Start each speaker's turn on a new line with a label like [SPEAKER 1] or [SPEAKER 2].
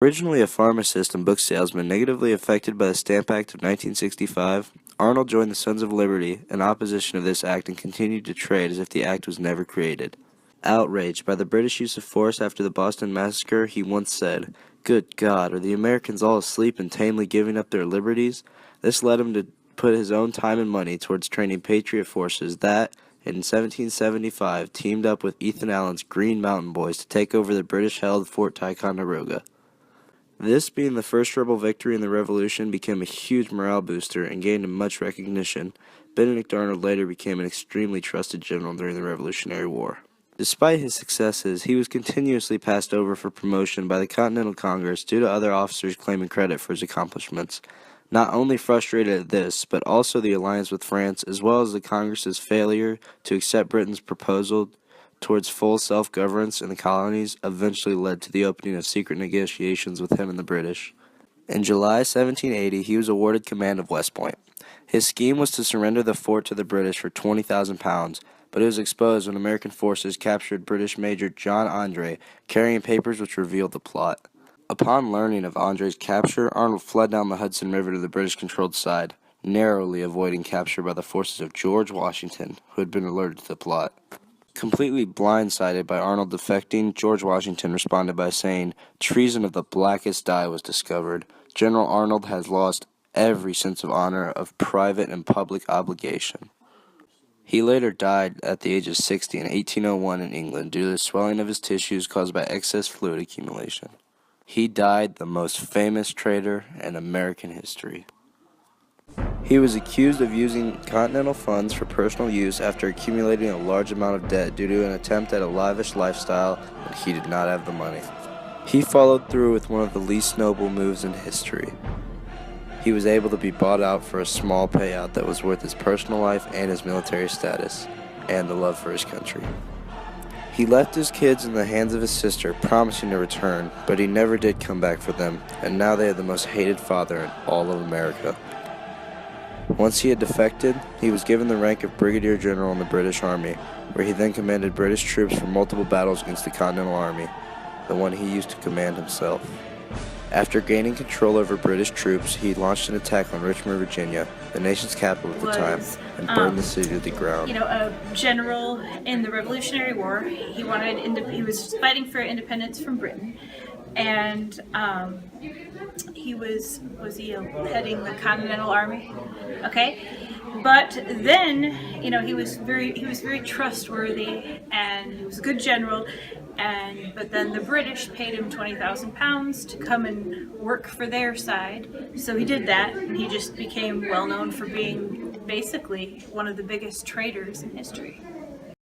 [SPEAKER 1] Originally a pharmacist and book salesman negatively affected by the Stamp Act of 1965, Arnold joined the Sons of Liberty in opposition of this act and continued to trade as if the act was never created. Outraged by the British use of force after the Boston Massacre, he once said, "Good God, are the Americans all asleep and tamely giving up their liberties?" This led him to put his own time and money towards training Patriot forces that, in 1775, teamed up with Ethan Allen's Green Mountain Boys to take over the British-held Fort Ticonderoga. This, being the first rebel victory in the Revolution, became a huge morale booster and gained him much recognition. Benedict Arnold later became an extremely trusted general during the Revolutionary War. Despite his successes, he was continuously passed over for promotion by the Continental Congress due to other officers claiming credit for his accomplishments. Not only frustrated at this, but also the alliance with France, as well as the Congress's failure to accept Britain's proposal towards full self-governance in the colonies, eventually led to the opening of secret negotiations with him and the British. In July 1780, he was awarded command of West Point. His scheme was to surrender the fort to the British for £20,000, but it was exposed when American forces captured British Major John Andre, carrying papers which revealed the plot. Upon learning of Andre's capture, Arnold fled down the Hudson River to the British-controlled side, narrowly avoiding capture by the forces of George Washington, who had been alerted to the plot. Completely blindsided by Arnold defecting, George Washington responded by saying, "Treason of the blackest dye was discovered. General Arnold has lost every sense of honor, of private and public obligation." He later died at the age of 60 in 1801 in England due to the swelling of his tissues caused by excess fluid accumulation. He died the most famous traitor in American history. He was accused of using Continental funds for personal use after accumulating a large amount of debt due to an attempt at a lavish lifestyle when he did not have the money. He followed through with one of the least noble moves in history. He was able to be bought out for a small payout that was worth his personal life and his military status, and the love for his country. He left his kids in the hands of his sister, promising to return, but he never did come back for them, and now they had the most hated father in all of America. Once he had defected, he was given the rank of Brigadier General in the British Army, where he then commanded British troops for multiple battles against the Continental Army, the one he used to command himself. After gaining control over British troops, he launched an attack on Richmond, Virginia, the nation's capital at the time, and burned the city to the ground.
[SPEAKER 2] A general in the Revolutionary War. He was fighting for independence from Britain, and he was he heading the Continental Army? Okay, but then he was very trustworthy, and he was a good general. But then the British paid him £20,000 to come and work for their side. So he did that, and he just became well known for being basically one of the biggest traitors in history.